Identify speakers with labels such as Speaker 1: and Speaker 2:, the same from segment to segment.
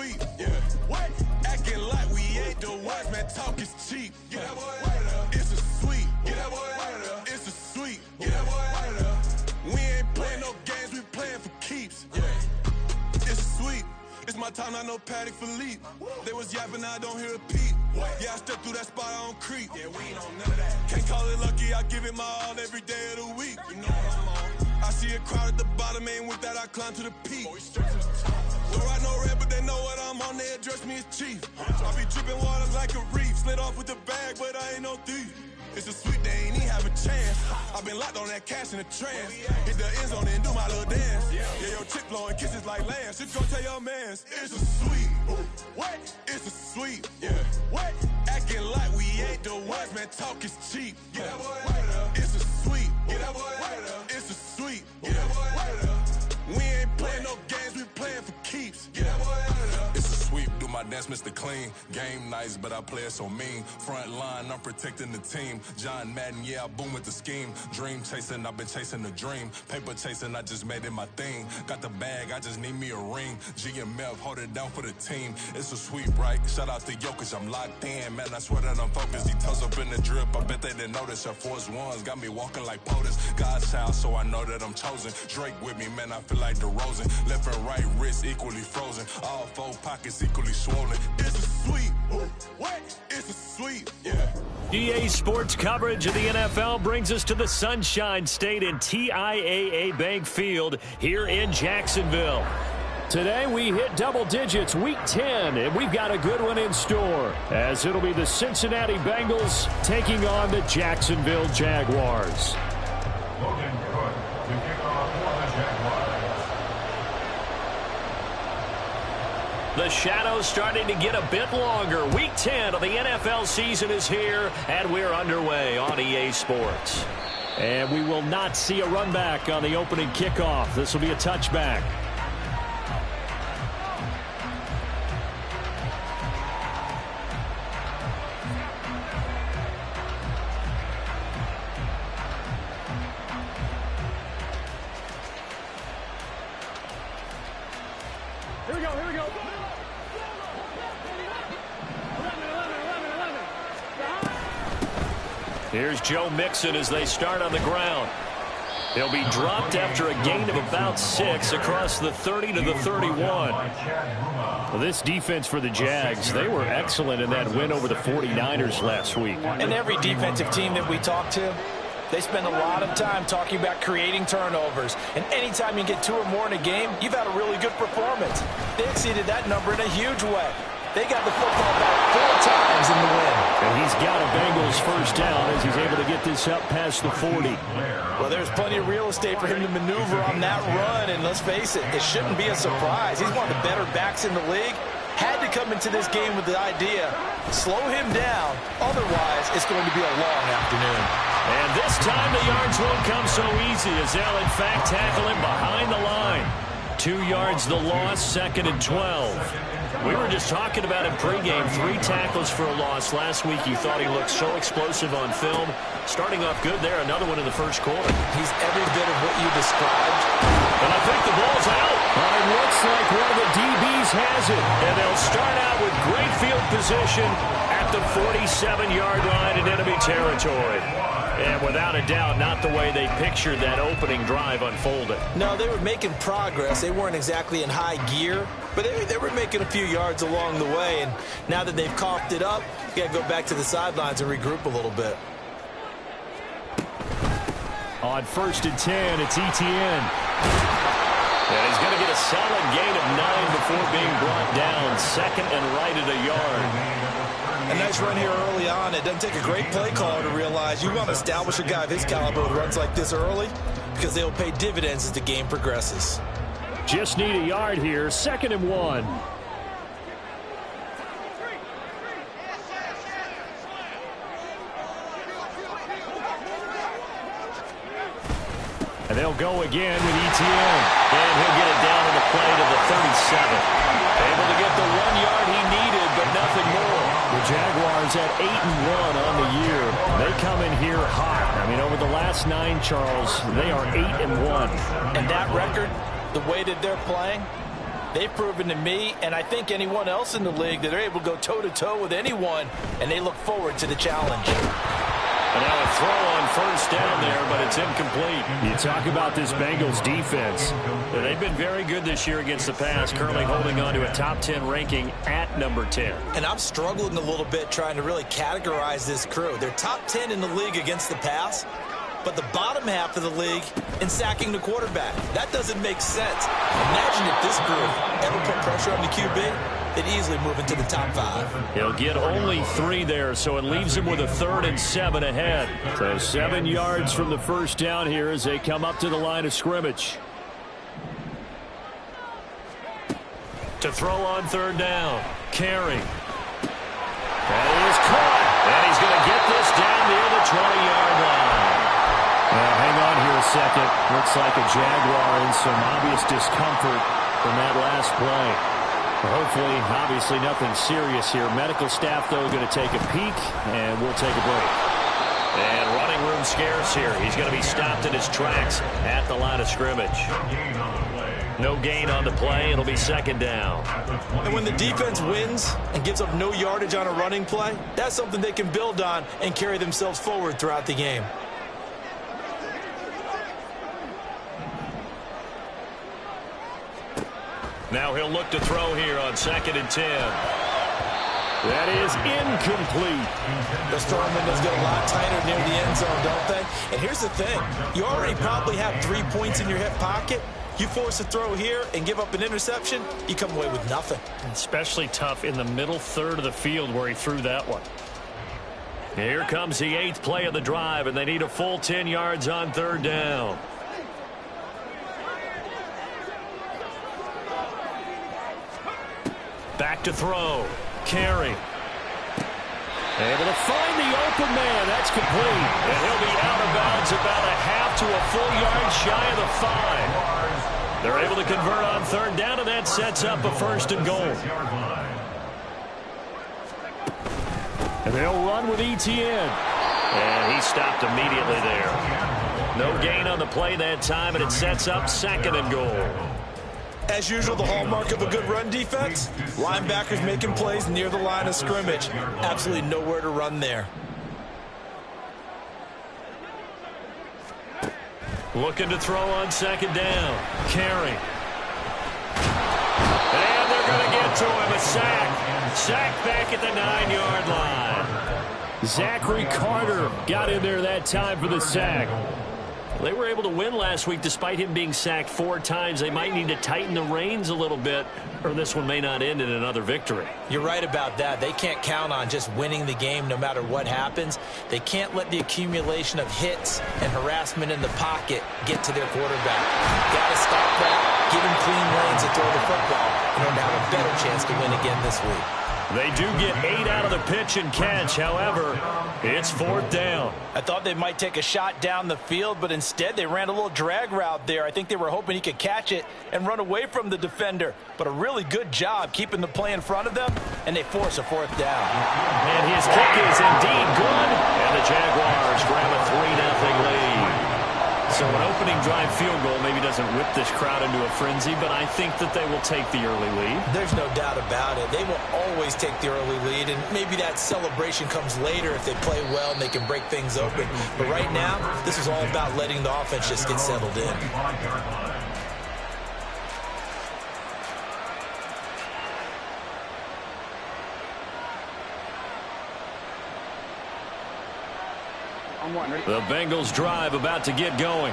Speaker 1: sweep. Yeah. What? Acting like we ain't the ones, man. Talk is cheap. Get that boy out of there. It's a sweep. Get that boy out of there. It's a sweep. Get that boy out of there. We ain't playing no games, we playing for keeps. Yeah. It's a sweep. It's my time, not no Paddock Philippe. They was yapping, I don't hear a peep. Yeah, I step through that spot, I don't creep. Yeah, we ain't on none of that. Can't call it lucky, I give it my all every day of the week. You know what I'm on. I see a crowd at the bottom, and with that I climb to the peak. Don't ride no red, but they know what I'm on, they address me as chief. I be dripping water like a reef, slid off with the bag, but I ain't no thief. It's a sweep, they ain't even have a chance. I've been locked on that cash in a trance. Hit the end zone and do my little dance. Yeah, your chick blowing kisses like Lance. Just go tell your mans, it's a sweep. What? It's a sweep. Yeah. What? Acting like we ain't the ones, man. Talk is cheap. Get that boy out of there. It's a sweep. Get that boy out of there. It's a sweep. Get that boy out of there. We ain't playing no games, we playing for keeps. Get that boy out of there.
Speaker 2: It's a sweep, do my dance, Mr. Clean. Game nice, but I play it so mean. Front line, I'm protecting the team. John Madden, yeah, I boom with the scheme. Dream chasing, I've been chasing the dream. Paper chasing, I just made it my thing. Got the bag, I just need me a ring. GMF, hold it down for the team. It's a sweep, right? Shout out to Jokic, I'm locked in. Man, I swear that I'm focused. He toes up in the drip, I bet they didn't notice. Air Force Ones got me walking like POTUS. God's child, so I know that I'm chosen. Drake with me, man, I feel like DeRozan. Left and right wrist equally frozen. All four pockets equally swollen.
Speaker 1: It's a sweep. What? It's a sweep. Yeah.
Speaker 3: EA Sports coverage of the NFL brings us to the Sunshine State in TIAA Bank Field here in Jacksonville. Today we hit double digits, week 10, and we've got a good one in store, as it'll be the Cincinnati Bengals taking on the Jacksonville Jaguars.
Speaker 4: Logan Cook to kick off for the Jaguars.
Speaker 3: The shadows starting to get a bit longer. Week 10 of the NFL season is here, and we're underway on EA Sports. And we will not see a run back on the opening kickoff. This will be a touchback. Here's Joe Mixon as they start on the ground. He'll be dropped after a gain of about 6 across the 30 to the 31. Well, this defense for the Jags, they were excellent in that win over the 49ers last week.
Speaker 5: And every defensive team that we talk to, they spend a lot of time talking about creating turnovers. And anytime you get 2 or more in a game, you've had a really good performance. They exceeded that number in a huge way. They got the football back 4 times in the win.
Speaker 3: And he's got a Bengals first down as he's able to get this up past the 40.
Speaker 5: Well, there's plenty of real estate for him to maneuver on that run. And let's face it, it shouldn't be a surprise. He's one of the better backs in the league. Had to come into this game with the idea, slow him down. Otherwise, it's going to be a long afternoon.
Speaker 3: And this time the yards won't come so easy as they'll, in fact, tackle him behind the line. 2 yards the loss, 2nd and 12. We were just talking about him pregame. 3 tackles for a loss last week. You thought he looked so explosive on film. Starting off good there. Another one in the first quarter.
Speaker 5: He's every bit of what you described.
Speaker 3: And I think the ball's out. It looks like one of the DBs has it. And they'll start out with great field position at the 47-yard line in enemy territory. And without a doubt, not the way they pictured that opening drive unfolding.
Speaker 5: No, they were making progress. They weren't exactly in high gear, but they were making a few yards along the way. And now that they've coughed it up, you got to go back to the sidelines and regroup a little bit.
Speaker 3: On 1st and 10, it's Etienne. And he's going to get a solid gain of 9 before being brought down. 2nd and right at a yard.
Speaker 5: A nice run here early on. It doesn't take a great play caller to realize you want to establish a guy of his caliber who runs like this early because they'll pay dividends as the game progresses.
Speaker 3: Just need a yard here. 2nd and 1. And they'll go again with Etienne. And he'll get it down to the play to the 37. Able to get the 1 yard he needed, but nothing more. The Jaguars at 8-1 on the year. They come in here hot. I mean, over the last 9, Charles, they are 8-1.
Speaker 5: And that record, the way that they're playing, They've proven to me, and I think anyone else in the league, that they're able to go toe-to-toe with anyone, and they look forward to the challenge.
Speaker 3: And now a throw on first down there, but it's incomplete. You talk about this Bengals defense. They've been very good this year against the pass, currently holding on to a top 10 ranking at number 10.
Speaker 5: And I'm struggling a little bit trying to really categorize this crew. They're top 10 in the league against the pass, but the bottom half of the league in sacking the quarterback. That doesn't make sense. Imagine if this group ever put pressure on the QB. They'd easily move into the top 5.
Speaker 3: He'll get only 3 there, so it leaves him with a 3rd and 7 ahead. So 7 yards from the first down here as they come up to the line of scrimmage. To throw on 3rd down. Carey. That is caught. And he's going to get this down near the 20-yard line. Well, hang on here a second. Looks like a Jaguar in some obvious discomfort from that last play. Hopefully, obviously, nothing serious here. Medical staff, though, going to take a peek, and we'll take a break. And running room scarce here. He's going to be stopped in his tracks at the line of scrimmage. No gain on the play. It'll be 2nd down.
Speaker 5: And when the defense wins and gives up no yardage on a running play, that's something they can build on and carry themselves forward throughout the game.
Speaker 3: Now he'll look to throw here on 2nd and 10. That is incomplete.
Speaker 5: Those throwing windows get a lot tighter near the end zone, don't they? And here's the thing. You already probably have 3 points in your hip pocket. You force a throw here and give up an interception, you come away with nothing.
Speaker 3: Especially tough in the middle 3rd of the field where he threw that one. Here comes the 8th play of the drive, and they need a full 10 yards on 3rd down. Back to throw. Carey. Able to find the open man. That's complete. And he'll be out of bounds about a half to a full yard shy of the 5. They're able to convert on 3rd down, and that sets up a 1st and goal. And they'll run with Etienne. And he stopped immediately there. No gain on the play that time, and it sets up 2nd and goal.
Speaker 5: As usual, the hallmark of a good run defense, linebackers making plays near the line of scrimmage. Absolutely nowhere to run there.
Speaker 3: Looking to throw on 2nd down. Carey. And they're going to get to him. A sack. Sack back at the 9-yard line. Zachary Carter got in there that time for the sack. They were able to win last week despite him being sacked 4 times. They might need to tighten the reins a little bit, or this one may not end in another victory.
Speaker 5: You're right about that. They can't count on just winning the game no matter what happens. They can't let the accumulation of hits and harassment in the pocket get to their quarterback. Got to stop that, give him clean lanes to throw the football in order to have a better chance to win again this week.
Speaker 3: They do get 8 out of the pitch and catch. However, it's 4th down.
Speaker 5: I thought they might take a shot down the field, but instead they ran a little drag route there. I think they were hoping he could catch it and run away from the defender. But a really good job keeping the play in front of them, and they force a 4th down.
Speaker 3: And his kick is indeed good. And the Jaguars grab a 3-0 lead. So an opening drive field goal maybe doesn't whip this crowd into a frenzy, but I think that they will take the early lead.
Speaker 5: There's no doubt about it. They will always take the early lead, and maybe that celebration comes later if they play well and they can break things open. But right now, this is all about letting the offense just get settled in.
Speaker 3: The Bengals drive about to get going.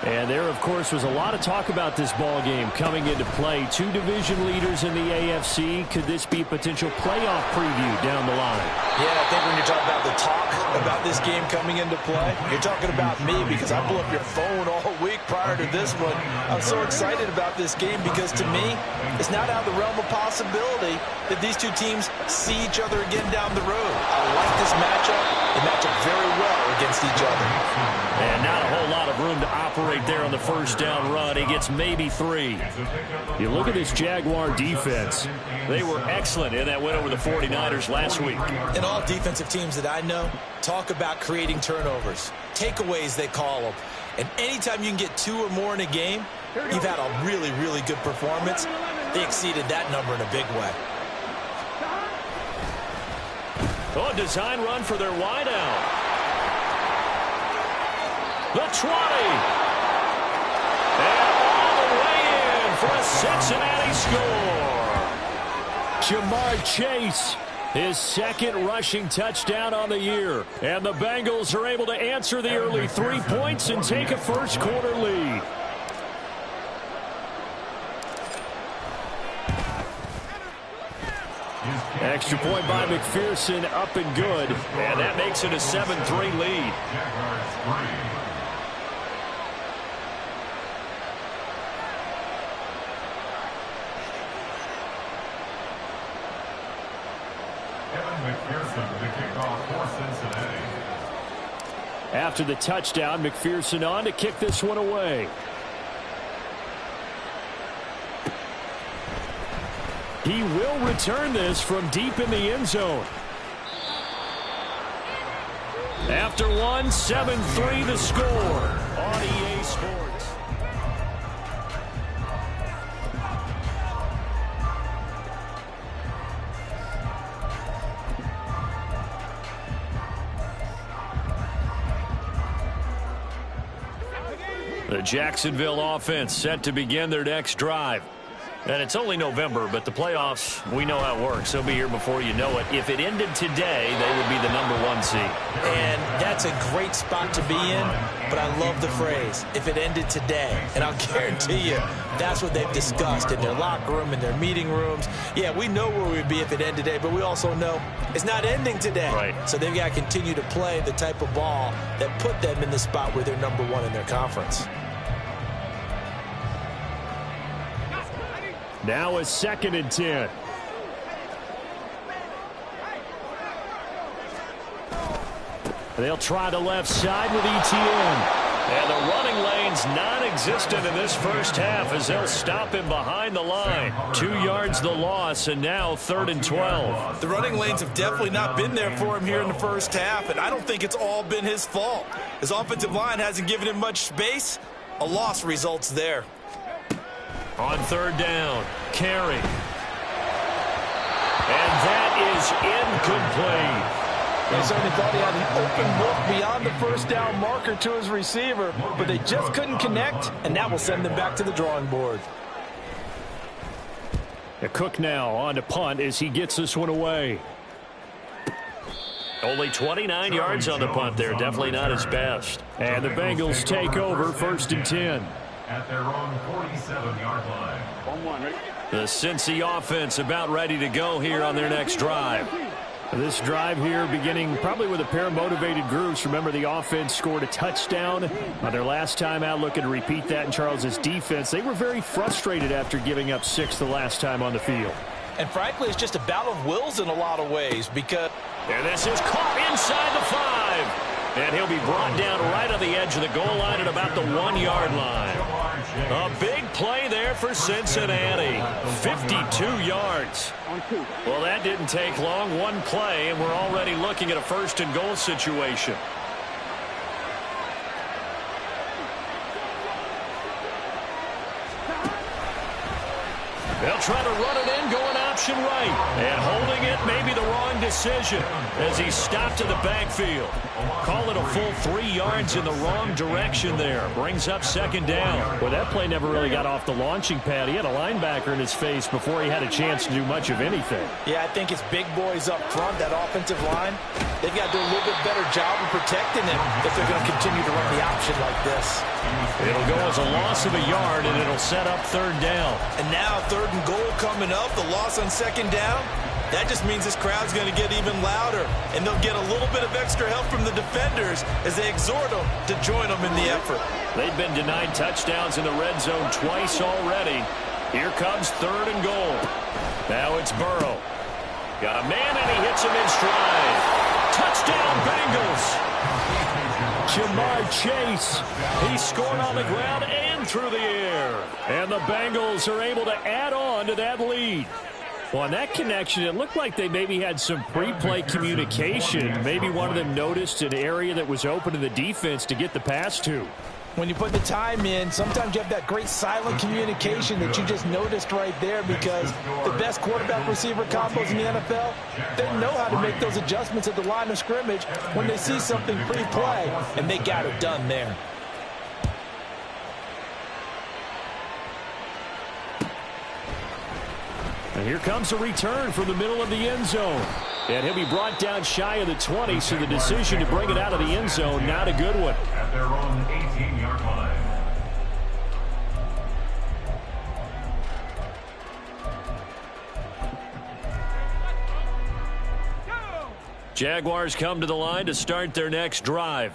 Speaker 3: And there, of course, was a lot of talk about this ball game coming into play. 2 division leaders in the AFC. Could this be a potential playoff preview down the line?
Speaker 5: Yeah, I think when you're talking about the talk about this game coming into play, you're talking about me because I blew up your phone all week prior to this one. I'm so excited about this game because, to me, it's not out of the realm of possibility that these 2 teams see each other again down the road. I like this matchup. They match up very well against each other.
Speaker 3: And not a whole lot of room to operate there on the 1st down run. He gets maybe 3. You look at this Jaguar defense. They were excellent in that win over the 49ers last week.
Speaker 5: And all defensive teams that I know talk about creating turnovers. Takeaways, they call them. And anytime you can get 2 or more in a game, you've had a really, really good performance. They exceeded that number in a big way.
Speaker 3: Oh, a design run for their wideout. The 20. And all the way in for a Cincinnati score. Jamar Chase, his second rushing touchdown on the year. And the Bengals are able to answer the early 3 points and take a first quarter lead. Extra point by McPherson, up and good. And that makes it a 7-3 lead.
Speaker 4: McPherson to kick off for Cincinnati.
Speaker 3: After the touchdown, McPherson on to kick this one away. He will return this from deep in the end zone. After one, 7-3 the score on EA Sports. The Jacksonville offense set to begin their next drive. And it's only November, but the playoffs, we know how it works. They'll be here before you know it. If it ended today, they would be the #1 seed.
Speaker 5: And that's a great spot to be in, but I love the phrase, if it ended today. And I'll guarantee you, that's what they've discussed in their locker room, in their meeting rooms. Yeah, we know where we'd be if it ended today, but we also know it's not ending today.
Speaker 3: Right.
Speaker 5: So they've got to continue to play the type of ball that put them in the spot where they're #1 in their conference.
Speaker 3: Now a 2nd and 10. They'll try the left side with ETN. And the running lane's non-existent in this first half as they'll stop him behind the line. 2 yards the loss, and now 3rd and 12.
Speaker 5: The running lanes have definitely not been there for him here in the first half, and I don't think it's all been his fault. His offensive line hasn't given him much space. A loss results there.
Speaker 3: On 3rd down, carry. And that is incomplete.
Speaker 5: They certainly thought he had an open look beyond the first down marker to his receiver, but they just couldn't connect, and that will send them back to the drawing board.
Speaker 3: Cook now on to punt as he gets this one away. Only 29 yards on the punt there. Definitely not his best. And the Bengals take over 1st and 10.
Speaker 4: At their own 47-yard line.
Speaker 3: The Cincy offense about ready to go here on their next drive. This drive here beginning probably with a pair of motivated groups. Remember, the offense scored a touchdown on their last time out, looking to repeat that in Charles's defense. They were very frustrated after giving up 6 the last time on the field.
Speaker 5: And frankly, it's just a battle of wills in a lot of ways because...
Speaker 3: And this is caught inside the 5. And he'll be brought down right on the edge of the goal line at about the 1-yard line. A big play there for Cincinnati. 52 yards. Well, that didn't take long. One play, and we're already looking at a 1st and goal situation. They'll try to run it in, going option right. And holding it may be the wrong decision as he's stopped in the backfield. Call it a full 3 yards in the wrong direction there. Brings up 2nd down. Well, that play never really got off the launching pad. He had a linebacker in his face before he had a chance to do much of anything.
Speaker 5: Yeah, I think it's big boys up front, that offensive line. They've got to do a little bit better job of protecting him if they're going to continue to run the option like this.
Speaker 3: It'll go as a loss of a yard, and it'll set up 3rd down.
Speaker 5: And now 3rd and goal coming up, the loss on 2nd down. That just means this crowd's going to get even louder, and they'll get a little bit of extra help from the defenders as they exhort them to join them in the effort.
Speaker 3: They've been denied touchdowns in the red zone twice already. Here comes 3rd and goal. Now it's Burrow. Got a man, and he hits him in stride. Touchdown, Bengals. Jamar Chase. He scored on the ground and through the air. And the Bengals are able to add on to that lead. Well, on that connection, it looked like they maybe had some pre-play communication. Maybe one of them noticed an area that was open to the defense to get the pass to.
Speaker 5: When you put the time in, sometimes you have that great silent communication that you just noticed right there, because the best quarterback-receiver combos in the NFL, they know how to make those adjustments at the line of scrimmage when they see something pre-play, and they got it done there.
Speaker 3: And here comes a return from the middle of the end zone. And he'll be brought down shy of the 20, so the decision to bring it out of the end zone, not a good one.
Speaker 4: At their own 18-yard line.
Speaker 3: Jaguars come to the line to start their next drive.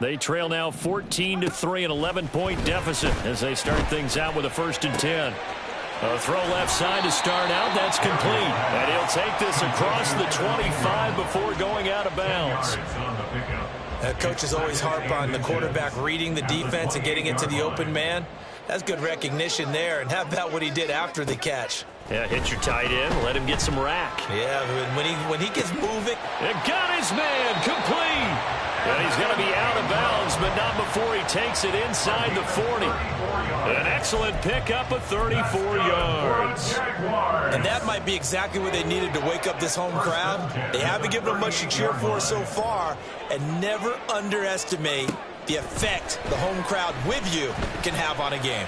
Speaker 3: They trail now 14-3, an 11-point deficit as they start things out with a 1st and 10. A throw left side to start out. That's complete. And he'll take this across the 25 before going out of bounds.
Speaker 5: Coaches always harp on the quarterback reading the defense and getting it to the open man. That's good recognition there. And how about what he did after the catch?
Speaker 3: Yeah, hit your tight end. Let him get some rack.
Speaker 5: Yeah, when he gets moving.
Speaker 3: It got his man. Complete. And he's going to be out of bounds, but not before he takes it inside the 40. An excellent pickup of 34 yards.
Speaker 5: And that might be exactly what they needed to wake up this home crowd. They haven't given them much to cheer for so far, and never underestimate the effect the home crowd with you can have on a game.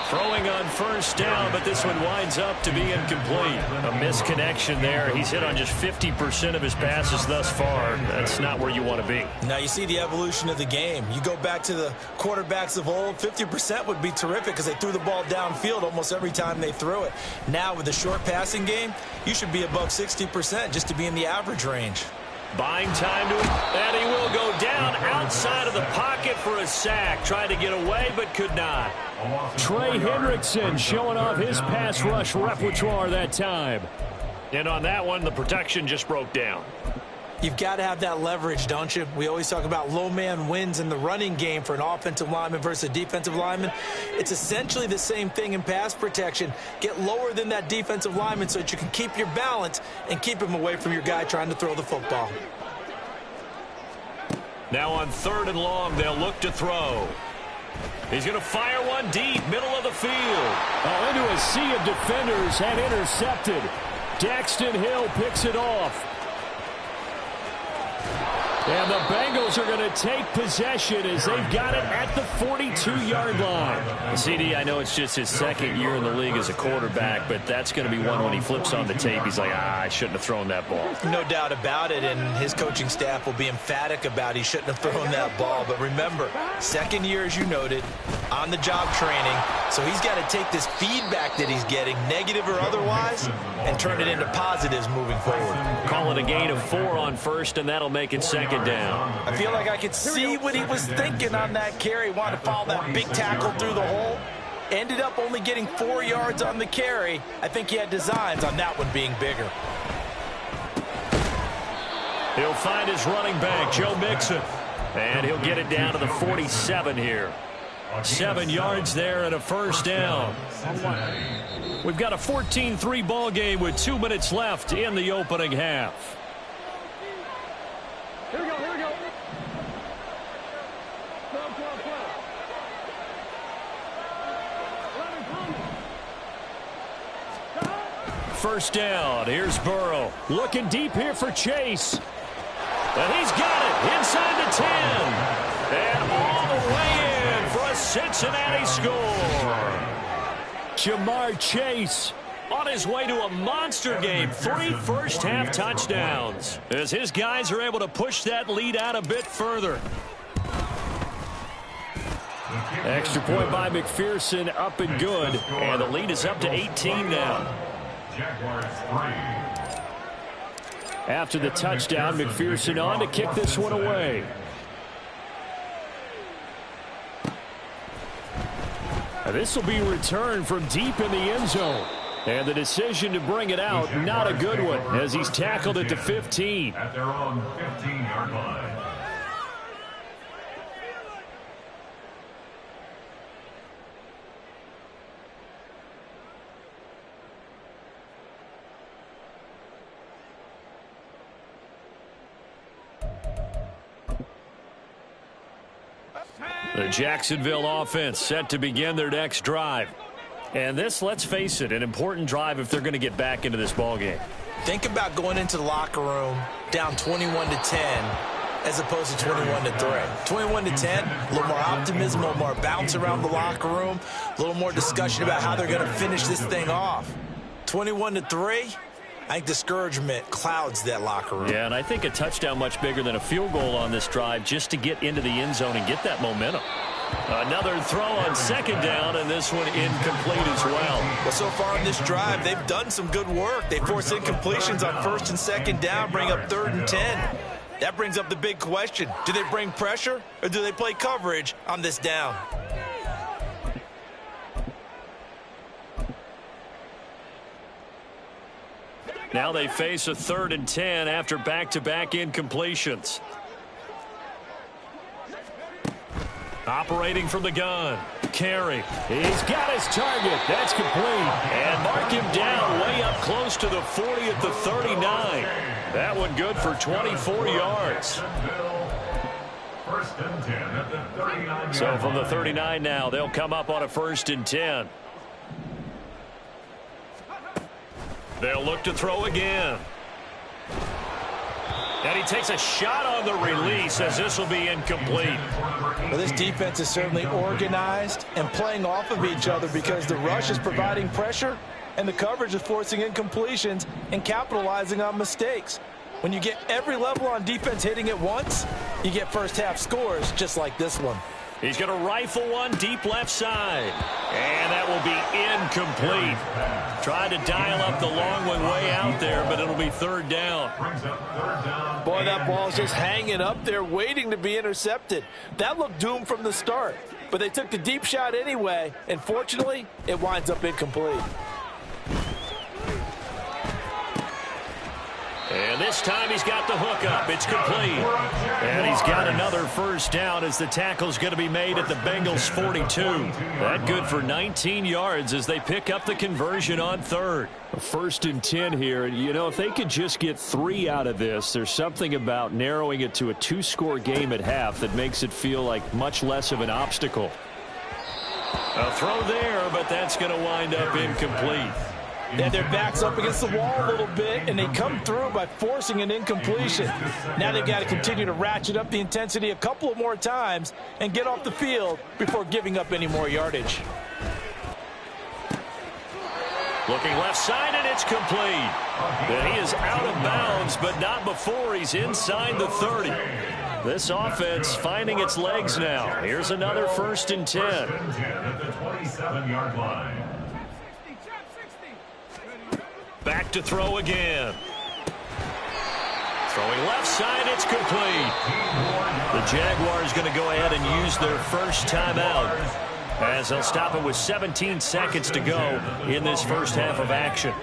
Speaker 3: Throwing on 1st down, but this one winds up to be incomplete. A misconnection there. He's hit on just 50% of his passes thus far. That's not where you want to be.
Speaker 5: Now you see the evolution of the game. You go back to the quarterbacks of old, 50% would be terrific because they threw the ball downfield almost every time they threw it. Now with the short passing game, you should be above 60% just to be in the average range.
Speaker 3: Buying time to him, and he will go down outside of the pocket for a sack. Tried to get away, but could not. Trey Hendrickson showing off his pass rush repertoire that time. And on that one, the protection just broke down.
Speaker 5: You've got to have that leverage, don't you? We always talk about low man wins in the running game for an offensive lineman versus a defensive lineman. It's essentially the same thing in pass protection. Get lower than that defensive lineman so that you can keep your balance and keep him away from your guy trying to throw the football.
Speaker 3: Now on 3rd and long, they'll look to throw. He's going to fire one deep, middle of the field. Oh, into a sea of defenders and intercepted. Daxton Hill picks it off. And the Bengals are going to take possession as they've got it at the 42-yard line. CD, I know it's just his 2nd year in the league as a quarterback, but that's going to be one when he flips on the tape. He's like, I shouldn't have thrown that ball.
Speaker 5: No doubt about it, and his coaching staff will be emphatic about he shouldn't have thrown that ball. But remember, 2nd year, as you noted, on-the-job training, so he's got to take this feedback that he's getting, negative or otherwise, and turn it into positives moving forward.
Speaker 3: Call it a gain of 4 on 1st, and that'll make it 2nd down.
Speaker 5: I feel like I could see what he was thinking on that carry. Wanted to follow that big tackle through the hole. Ended up only getting 4 yards on the carry. I think he had designs on that one being bigger.
Speaker 3: He'll find his running back, Joe Mixon. And he'll get it down to the 47 here. 7 yards there and a 1st down. We've got a 14-3 ball game with 2 minutes left in the opening half.
Speaker 6: Here we go.
Speaker 3: 1st down. Here's Burrow. Looking deep here for Chase. And he's got it inside the 10. And all the way in for a Cincinnati score. Jamar Chase on his way to a monster game. 3 first-half touchdowns as his guys are able to push that lead out a bit further. Extra point by McPherson, up and good. And the lead is up to 18 now. After the touchdown, McPherson on to kick this one away. This will be returned from deep in the end zone. And the decision to bring it out, not a good one, as he's tackled at the 15.
Speaker 4: At their own 15-yard line.
Speaker 3: The Jacksonville offense set to begin their next drive. And this, let's face it, an important drive if they're going to get back into this ballgame.
Speaker 5: Think about going into the locker room down 21-10 as opposed to 21-3. 21-10, a little more optimism, a little more bounce around the locker room, a little more discussion about how they're going to finish this thing off. 21-3, I think discouragement clouds that locker room.
Speaker 3: Yeah, and I think a touchdown much bigger than a field goal on this drive just to get into the end zone and get that momentum. Another throw on second down, and this one incomplete as well.
Speaker 5: Well, so far in this drive, they've done some good work. They force incompletions on first and second down, bring up 3rd and 10. That brings up the big question. Do they bring pressure, or do they play coverage on this down?
Speaker 3: Now they face a 3rd and 10 after back-to-back incompletions. Operating from the gun. Carey. He's got his target. That's complete. And mark him down way up close to the 40 at the 39. That one good for 24 yards.
Speaker 4: First and 10 at the 39.
Speaker 3: So from the 39 now, they'll come up on a 1st and 10. They'll look to throw again. And he takes a shot on the release as this will be incomplete.
Speaker 5: Well, this defense is certainly organized and playing off of each other because the rush is providing pressure and the coverage is forcing incompletions and capitalizing on mistakes. When you get every level on defense hitting at once, you get first half scores just like this one.
Speaker 3: He's going to rifle one deep left side. And that will be incomplete. Tried to dial up the long one way out there, but it'll be 3rd down.
Speaker 5: Boy, that ball's just hanging up there waiting to be intercepted. That looked doomed from the start, but they took the deep shot anyway, and fortunately, it winds up incomplete.
Speaker 3: And this time he's got the hook up. It's complete. And he's got another 1st down as the tackle's going to be made at the Bengals' 42. That good for 19 yards as they pick up the conversion on 3rd. 1st and 10 here. And, you know, if they could just get 3 out of this, there's something about narrowing it to a 2-score game at half that makes it feel like much less of an obstacle. A throw there, but that's going to wind up incomplete.
Speaker 5: They had their backs up against the wall a little bit, and they come through by forcing an incompletion. Now they've got to continue to ratchet up the intensity a couple of more times and get off the field before giving up any more yardage.
Speaker 3: Looking left side, and it's complete. Then he is out of bounds, but not before he's inside the 30. This offense finding its legs now. Here's another 1st and 10.
Speaker 4: At the 27-yard line.
Speaker 3: Back to throw again. Throwing left side, it's complete. The Jaguars going to go ahead and use their first timeout as they'll stop it with 17 seconds to go in this first half of action.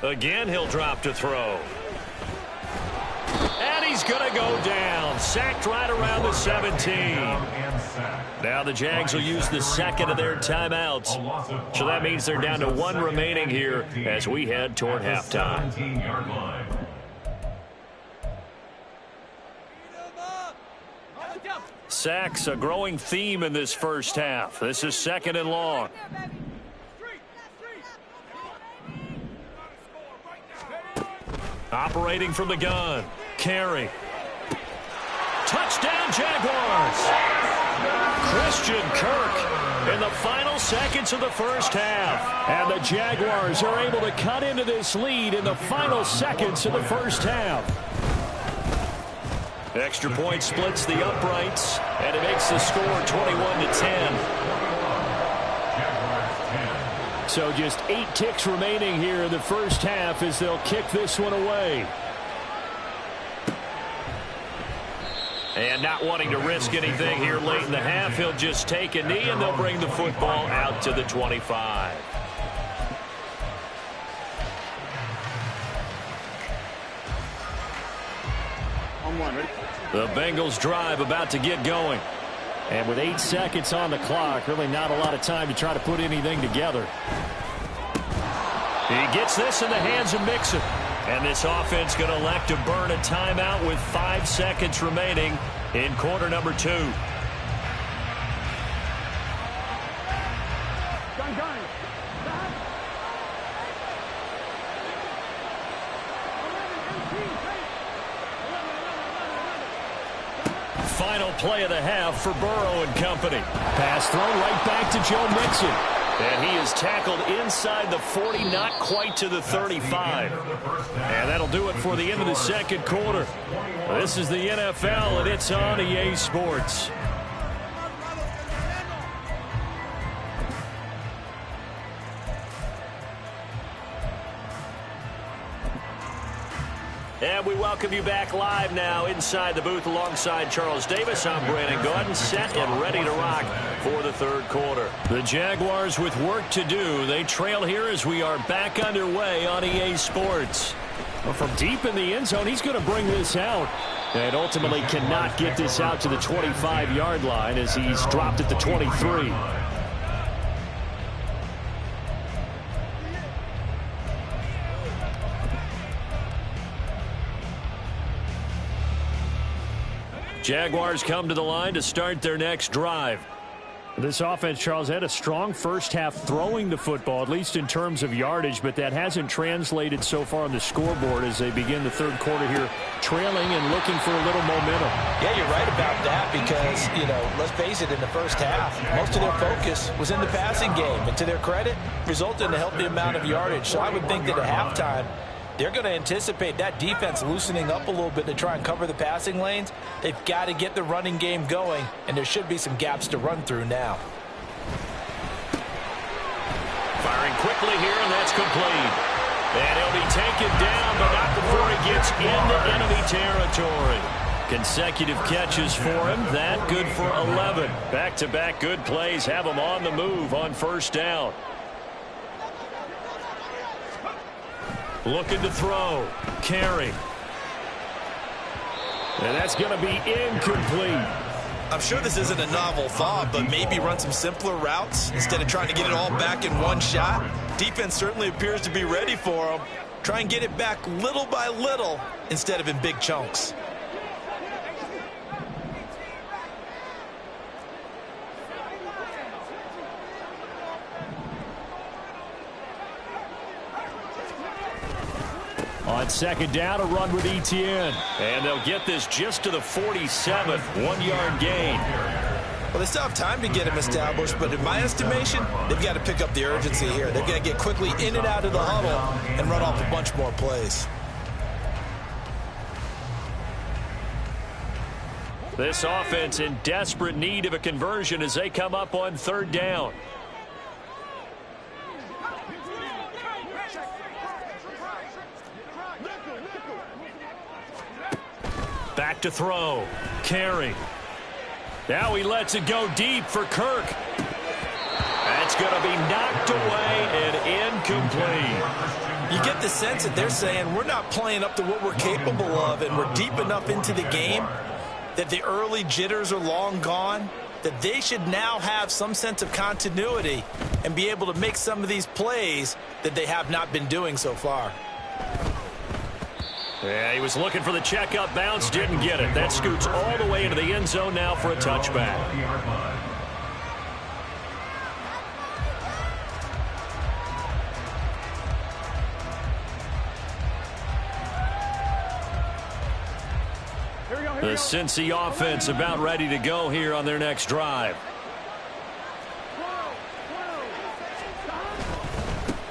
Speaker 3: Again, he'll drop to throw. And he's going to go down. Sacked right around the 17. Now the Jags will use the second of their timeouts. So that means they're down to 1 remaining here as we head toward halftime. Sacks, a growing theme in this first half. This is 2nd and long. Operating from the gun. Carey. Touchdown, Jaguars! Christian Kirk in the final seconds of the first half. And the Jaguars are able to cut into this lead in the final seconds of the first half. Extra point splits the uprights, and it makes the score 21-10. So just 8 ticks remaining here in the first half as they'll kick this one away. And not wanting to risk anything here late in the half, he'll just take a knee, and they'll bring the football out to the 25. The Bengals drive about to get going. And with 8 seconds on the clock, really not a lot of time to try to put anything together. He gets this in the hands of Mixon. And this offense going to elect to burn a timeout with 5 seconds remaining in quarter number 2. Final play of the half for Burrow and company. Pass thrown right back to Joe Mixon. And he is tackled inside the 40, not quite to the 35. And that'll do it for the end of the second quarter. This is the NFL, and it's on EA Sports. And we welcome you back live now inside the booth alongside Charles Davis. I'm Brandon Gordon, set and ready to rock for the third quarter. The Jaguars with work to do. They trail here as we are back underway on EA Sports. Well, from deep in the end zone, he's going to bring this out. And ultimately cannot get this out to the 25-yard line as he's dropped at the 23. Jaguars come to the line to start their next drive. This offense, Charles, had a strong first half throwing the football, at least in terms of yardage, but that hasn't translated so far on the scoreboard as they begin the third quarter here, trailing and looking for a little momentum.
Speaker 5: Yeah, you're right about that because, let's face it, in the first half, most of their focus was in the passing game. And to their credit, resulted in a healthy amount of yardage. So I would think that at halftime, they're going to anticipate that defense loosening up a little bit to try and cover the passing lanes. They've got to get the running game going, and there should be some gaps to run through now.
Speaker 3: Firing quickly here, and that's complete. And he'll be taken down, but not before he gets into enemy territory. Consecutive catches for him. That good for 11. Back-to-back good plays have him on the move on first down. Looking to throw. Carry. And that's going to be incomplete.
Speaker 6: I'm sure this isn't a novel thought, but maybe run some simpler routes instead of trying to get it all back in one shot. Defense certainly appears to be ready for him. Try and get it back little by little instead of in big chunks.
Speaker 3: On second down, a run with Etienne. And they'll get this just to the 47, 1-yard gain.
Speaker 6: Well, they still have time to get him established, but in my estimation, they've got to pick up the urgency here. They've got to get quickly in and out of the huddle and run off a bunch more plays.
Speaker 3: This offense in desperate need of a conversion as they come up on third down. Back to throw. Carry. Now he lets it go deep for Kirk. That's going to be knocked away and incomplete.
Speaker 6: You get the sense that they're saying we're not playing up to what we're capable of, and we're deep enough into the game that the early jitters are long gone, that they should now have some sense of continuity and be able to make some of these plays that they have not been doing so far.
Speaker 3: Yeah, he was looking for the check-up bounce, didn't get it. That scoots all the way into the end zone now for a touchback. The Cincy offense about ready to go here on their next drive.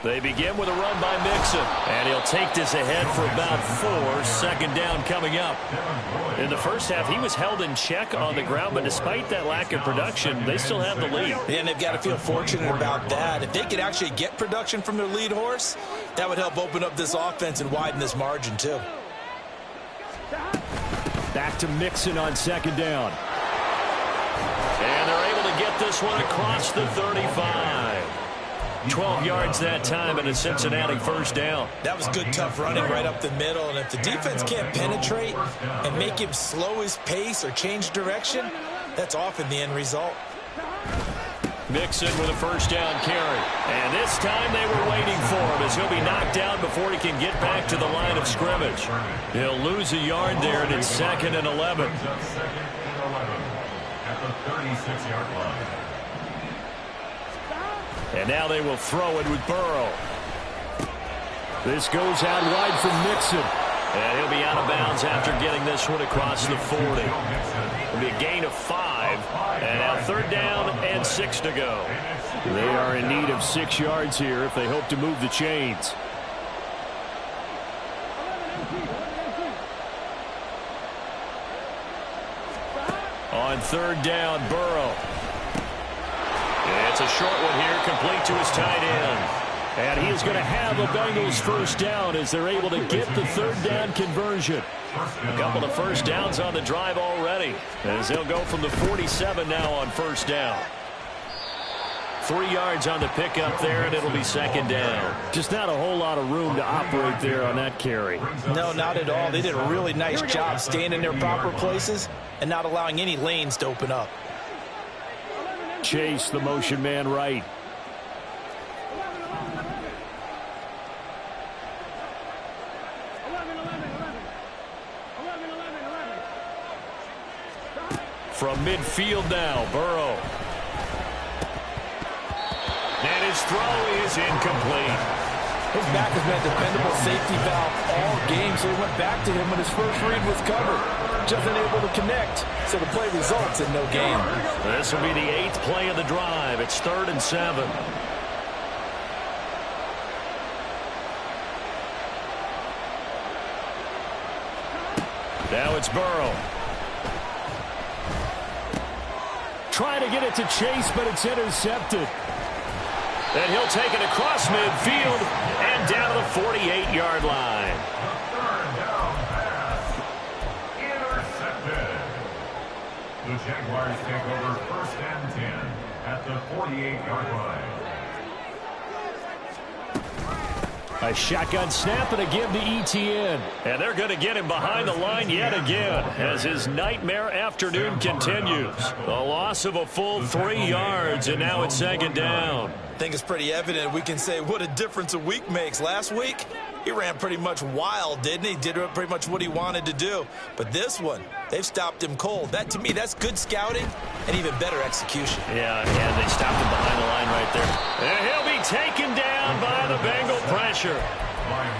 Speaker 3: They begin with a run by Mixon, and he'll take this ahead for about 4. Second down coming up. In the first half, he was held in check on the ground, but despite that lack of production, they still have the lead.
Speaker 6: And they've got to feel fortunate about that. If they could actually get production from their lead horse, that would help open up this offense and widen this margin too.
Speaker 3: Back to Mixon on second down. And they're able to get this one across the 35. 12 yards that time and a Cincinnati first down.
Speaker 6: That was good, tough running right up the middle. And if the defense can't penetrate and make him slow his pace or change direction, that's often the end result.
Speaker 3: Mixon with a first down carry. And this time they were waiting for him as he'll be knocked down before he can get back to the line of scrimmage. He'll lose a yard there, and it's 2nd and 11.
Speaker 4: At the 36-yard line.
Speaker 3: And now they will throw it with Burrow. This goes out wide from Mixon. And he'll be out of bounds after getting this one across the 40. It'll be a gain of 5. And now 3rd down and 6 to go. They are in need of 6 yards here if they hope to move the chains. On 3rd down, Burrow. It's a short one here, complete to his tight end. And he is going to have a Bengals first down as they're able to get the 3rd down conversion. A couple of first downs on the drive already as they'll go from the 47 now on 1st down. 3 yards on the pickup there, and it'll be 2nd down. Just not a whole lot of room to operate there on that carry.
Speaker 5: No, not at all. They did a really nice job staying in their proper places and not allowing any lanes to open up.
Speaker 3: Chase, the motion man right. From midfield now, Burrow. And his throw is incomplete.
Speaker 5: His back has been a dependable safety valve all game, so he went back to him when his first read was covered. Just unable to connect, so the play results in no gain.
Speaker 3: This will be the 8th play of the drive. It's 3rd and 7. Now it's Burrow. Trying to get it to Chase, but it's intercepted. And he'll take it across midfield and down to the 48-yard line.
Speaker 4: Third down pass. Intercepted. The Jaguars take over 1st and 10 at the 48-yard line.
Speaker 3: A shotgun snap and a give to ETN. And they're going to get him behind the line yet again as his nightmare afternoon continues. The loss of a full 3 yards, and now it's 2nd down.
Speaker 5: I think it's pretty evident we can say what a difference a week makes. Last week, he ran pretty much wild, didn't he? Did pretty much what he wanted to do. But this one, they've stopped him cold. That, to me, that's good scouting and even better execution.
Speaker 3: Yeah, and they stopped him behind the line right there. And he'll be taken down by the Bengal pressure.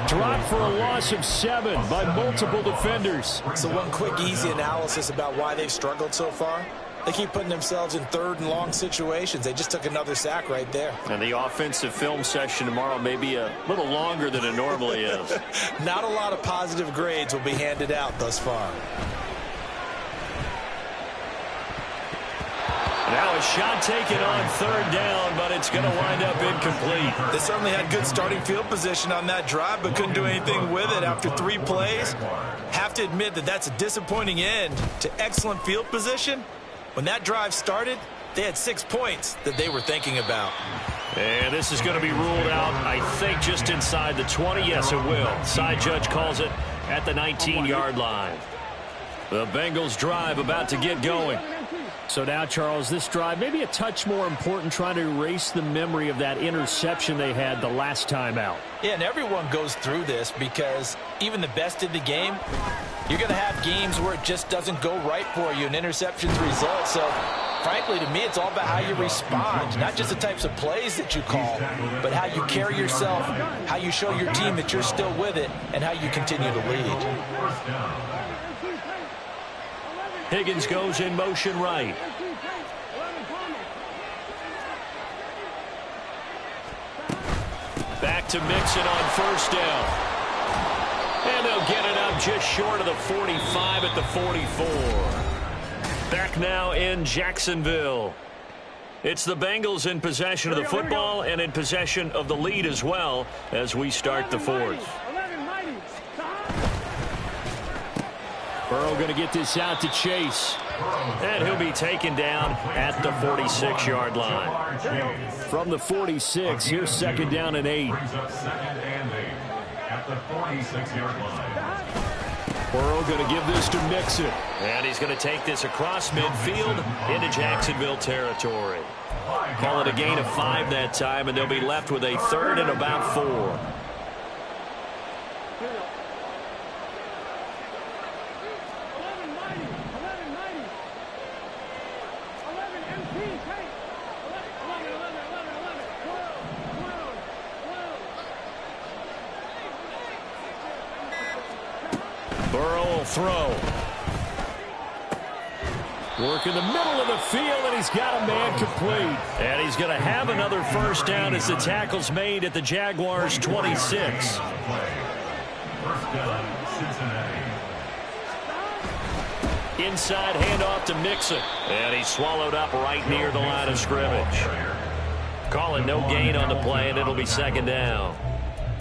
Speaker 3: Dropped for a loss of 7 by multiple defenders.
Speaker 5: So one quick, easy analysis about why they've struggled so far. They keep putting themselves in 3rd and long situations. They just took another sack right there.
Speaker 3: And the offensive film session tomorrow may be a little longer than it normally is.
Speaker 5: Not a lot of positive grades will be handed out thus far.
Speaker 3: Now a shot taken on 3rd down, but it's going to wind up incomplete.
Speaker 5: They certainly had good starting field position on that drive, but couldn't do anything with it after 3 plays. Have to admit that that's a disappointing end to excellent field position. When that drive started, they had 6 points that they were thinking about.
Speaker 3: And this is going to be ruled out, I think, just inside the 20. Yes, it will. Side judge calls it at the 19-yard line. The Bengals drive about to get going. So now, Charles, this drive maybe a touch more important, trying to erase the memory of that interception they had the last time out.
Speaker 5: Yeah, and everyone goes through this because even the best in the game, you're going to have games where it just doesn't go right for you, and interceptions result. So, frankly, to me, it's all about how you respond, not just the types of plays that you call, but how you carry yourself, how you show your team that you're still with it, and how you continue to lead.
Speaker 3: Higgins goes in motion right. Back to Mixon on 1st down. And they'll get it up just short of the 45 at the 44. Back now in Jacksonville. It's the Bengals in possession of the football and in possession of the lead as well as we start the 4th. Burrow going to get this out to Chase. And he'll be taken down at the 46-yard line. From the 46, here's 2nd down and 8.
Speaker 4: At the 46-yard line.
Speaker 3: Burrow going to give this to Mixon. And he's going to take this across midfield into Jacksonville territory. Call it a gain of 5 that time, and they'll be left with a third and about 4. Burrow will throw. Work in the middle of the field, and he's got a man complete. And he's going to have another first down as the tackle's made at the Jaguars' 26.
Speaker 4: First down, Cincinnati.
Speaker 3: Inside handoff to Mixon. And he's swallowed up right near the line of scrimmage. Calling no gain on the play, and it'll be second down.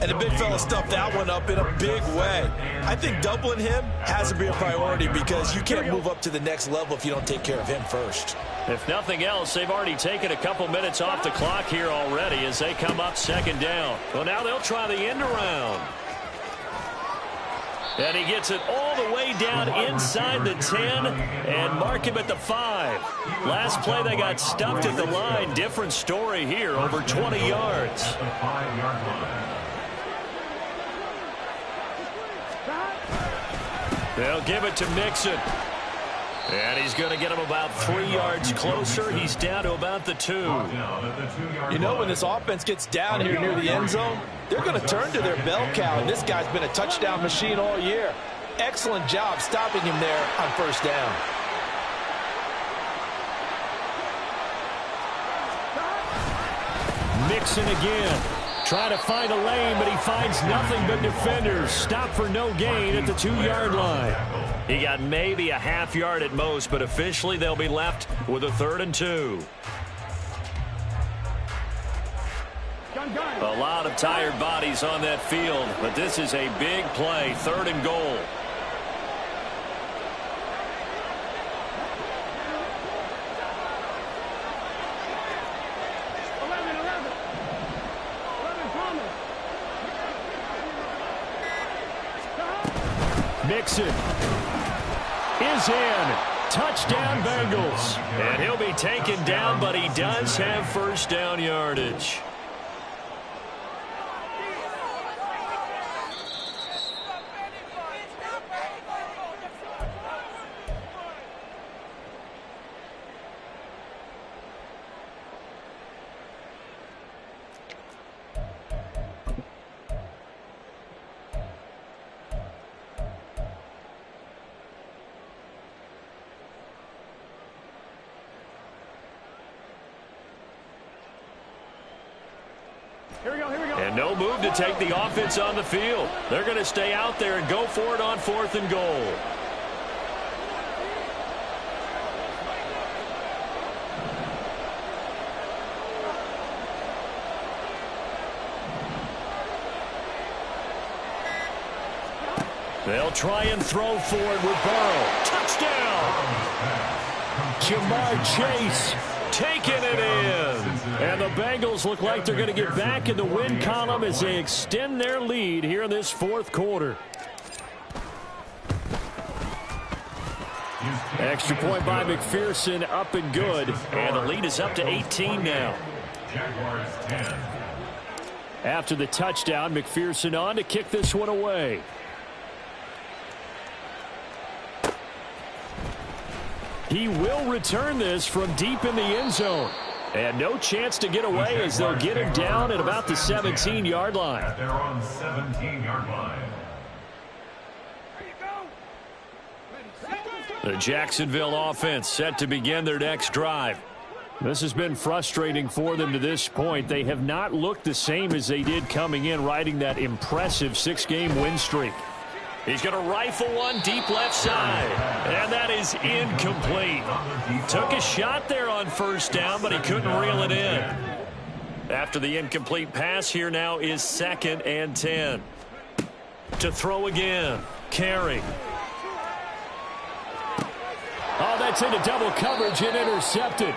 Speaker 5: And the big fella stuffed that one up in a big way. I think doubling him has to be a priority because you can't move up to the next level if you don't take care of him first.
Speaker 3: If nothing else, they've already taken a couple minutes off the clock here already as they come up second down. Well, now they'll try the end around. And he gets it all the way down inside the 10 and mark him at the 5. Last play they got stuffed at the line. Different story here, over 20 yards.
Speaker 4: At the 5-yard line.
Speaker 3: They'll give it to Mixon. And he's going to get him about 3 yards closer. He's down to about the 2.
Speaker 5: You know, when this offense gets down here near the end zone, they're going to turn to their bell cow, and this guy's been a touchdown machine all year. Excellent job stopping him there on first down.
Speaker 3: Mixon again. Trying to find a lane, but he finds nothing but defenders. Stop for no gain at the 2-yard line. He got maybe a half yard at most, but officially they'll be left with a 3rd and 2. A lot of tired bodies on that field, but this is a big play, 3rd and goal. Mixon is in. Touchdown Bengals. And he'll be taken down, but he does have first down yardage. And no move to take the offense on the field. They're going to stay out there and go for it on 4th and goal. They'll try and throw for it with Burrow. Touchdown! Jamar Chase taking it in. And the Bengals look like they're going to get back in the win column as they extend their lead here in this 4th quarter. Extra point by McPherson, up and good. And the lead is up to 18 now.
Speaker 4: Jaguars 10.
Speaker 3: After the touchdown, McPherson on to kick this one away. He will return this from deep in the end zone. And no chance to get away as they'll get him down at about the 17-yard line.
Speaker 4: They're on 17-yard line.
Speaker 3: The Jacksonville offense set to begin their next drive. This has been frustrating for them to this point. They have not looked the same as they did coming in, riding that impressive 6-game win streak. He's going to rifle one deep left side, and that is incomplete. Took a shot there on first down, but he couldn't reel it in. After the incomplete pass, here now is 2nd and 10. To throw again, Carey. Oh, that's into double coverage and intercepted.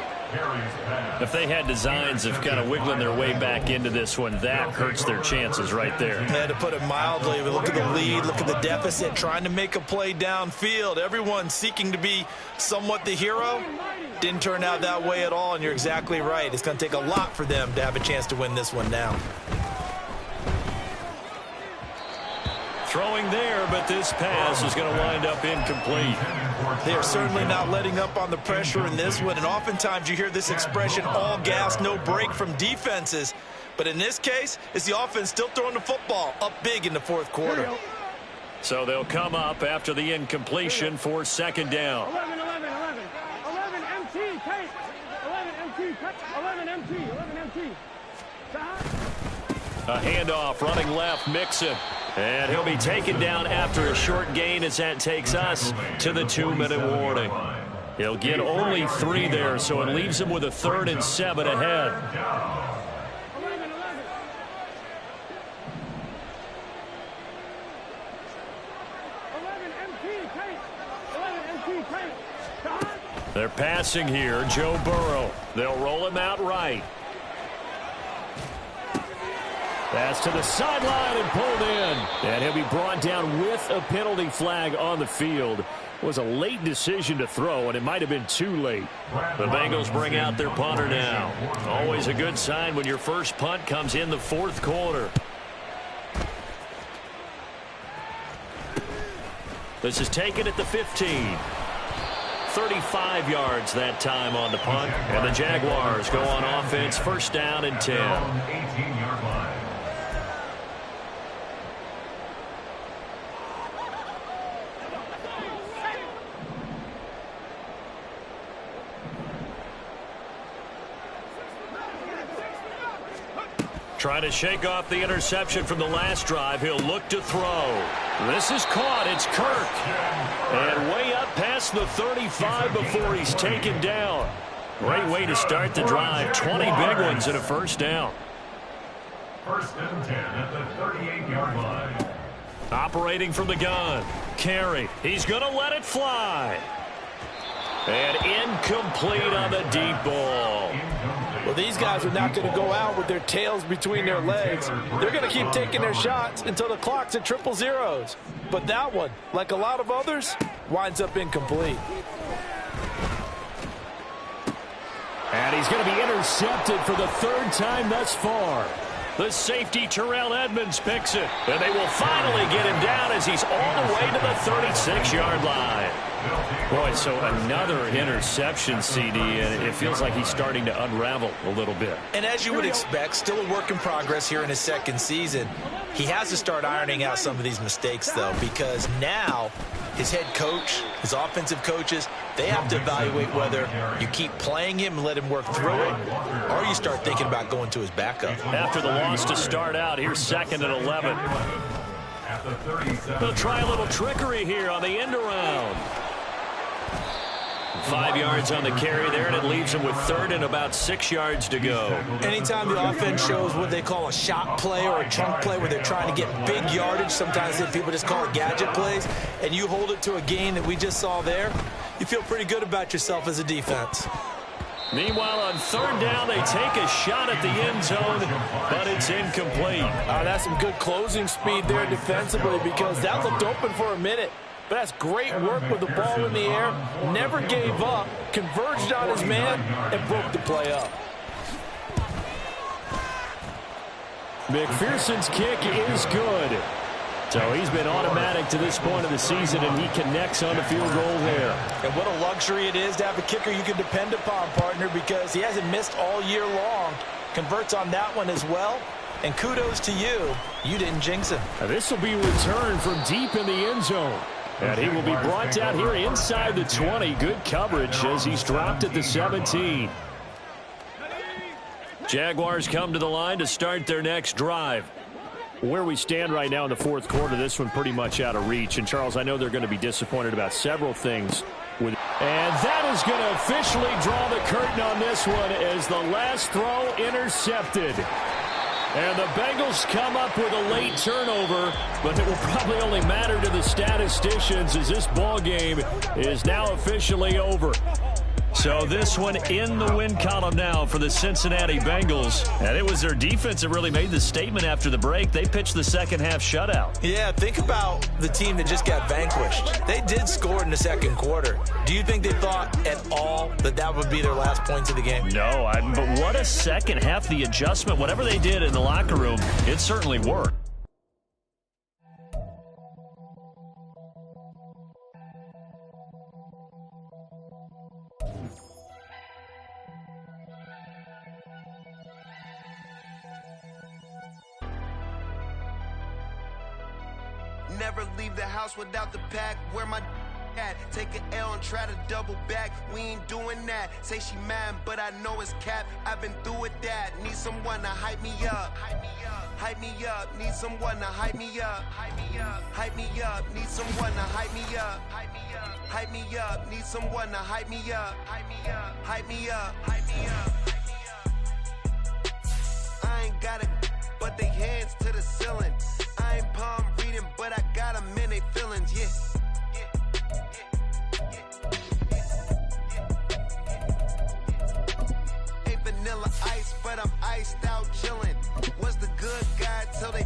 Speaker 3: If they had designs of kind of wiggling their way back into this one, that hurts their chances right there.
Speaker 5: Yeah, to put it mildly, look at the lead, look at the deficit, trying to make a play downfield. Everyone seeking to be somewhat the hero.
Speaker 6: Didn't turn out that way at all, and you're exactly right. It's going to take a lot for them to have a chance to win this one now.
Speaker 3: Throwing there, but this pass is going to wind up incomplete.
Speaker 6: They are certainly not letting up on the pressure in this one, and oftentimes you hear this expression, all gas, no break from defenses. But in this case, it's the offense still throwing the football up big in the fourth quarter.
Speaker 3: So they'll come up after the incompletion for second down.
Speaker 7: 11 MT, Kate. 11 MT.
Speaker 3: A handoff running left, Mixon. And he'll be taken down after a short gain as that takes us to the 2-minute warning. He'll get only 3 there, so it leaves him with a 3rd and 7 ahead.
Speaker 7: 11 MT, Kate.
Speaker 3: They're passing here, Joe Burrow. They'll roll him out right. Pass to the sideline and pulled in. And he'll be brought down with a penalty flag on the field. It was a late decision to throw, and it might have been too late. The Bengals bring out their punter now. Always a good sign when your first punt comes in the fourth quarter. This is taken at the 15. 35 yards that time on the punt. And the Jaguars go on offense, first down and 10.
Speaker 4: 18-yard line.
Speaker 3: Trying to shake off the interception from the last drive. He'll look to throw. This is caught. It's Kirk. And way up past the 35 before he's taken down. Great way to start the drive. 20 big ones and a first down.
Speaker 4: First and 10 at the 38-yard line.
Speaker 3: Operating from the gun. Carey. He's going to let it fly. And incomplete on the deep ball.
Speaker 6: Well, these guys are not going to go out with their tails between their legs. They're going to keep taking their shots until the clock's at 000. But that one, like a lot of others, winds up incomplete.
Speaker 3: And he's going to be intercepted for the 3rd time thus far. The safety, Terrell Edmonds, picks it. And they will finally get him down as he's all the way to the 36-yard line. Boy, so another interception, CD, and it feels like he's starting to unravel a little bit.
Speaker 6: And as you would expect, still a work in progress here in his second season. He has to start ironing out some of these mistakes, though, because now his head coach, his offensive coaches, they have to evaluate whether you keep playing him and let him work through it, or you start thinking about going to his backup.
Speaker 3: After the loss to start out, here's 2nd and 11. They'll try a little trickery here on the end around. 5 yards on the carry there, and it leaves them with 3rd and about 6 yards to go.
Speaker 6: Anytime the offense shows what they call a shot play or a chunk play where they're trying to get big yardage, sometimes people just call it gadget plays, and you hold it to a gain that we just saw there, you feel pretty good about yourself as a defense.
Speaker 3: Meanwhile, on 3rd down, they take a shot at the end zone, but it's incomplete.
Speaker 6: That's some good closing speed there defensively, because that looked open for a minute. But that's great work with the ball in the air. Never gave up, converged on his man, and broke the play up.
Speaker 3: McPherson's kick is good. So he's been automatic to this point of the season, and he connects on the field goal there. And
Speaker 6: what a luxury it is to have a kicker you can depend upon, partner, because he hasn't missed all year long. Converts on that one as well. And kudos to you. You didn't jinx him.
Speaker 3: This will be returned from deep in the end zone. And he will be brought down here inside the 20. Good coverage as he's dropped at the 17. Jaguars come to the line to start their next drive. Where we stand right now in the fourth quarter, this one pretty much out of reach. And, Charles, I know they're going to be disappointed about several things. And that is going to officially draw the curtain on this one as the last throw intercepted. And the Bengals come up with a late turnover, but it will probably only matter to the statisticians as this ball game is now officially over. So this one in the win column now for the Cincinnati Bengals. And it was their defense that really made the statement after the break. They pitched the second half shutout.
Speaker 5: Yeah, think about the team that just got vanquished. They did score in the second quarter. Do you think they thought at all that that would be their last points of the game?
Speaker 3: No, but what a second half. The adjustment, whatever they did in the locker room, it certainly worked.
Speaker 8: Never leave the house without the pack. Where my at? Take an L and try to double back. We ain't doing that. Say she mad, but I know it's cap. I've been through with that. Need someone to hype me up. Hype me up. Need someone to hype me up. Hype me up. Need someone to hype me up. Hype me up. Need someone to hype me up. Hype me up. Hype me up. Hype me up. I ain't got it, but they hands to the ceiling. I ain't palm reading, but I got them in they feelings, yeah. Ain't vanilla ice, but I'm iced out chillin'. Was the good guy till they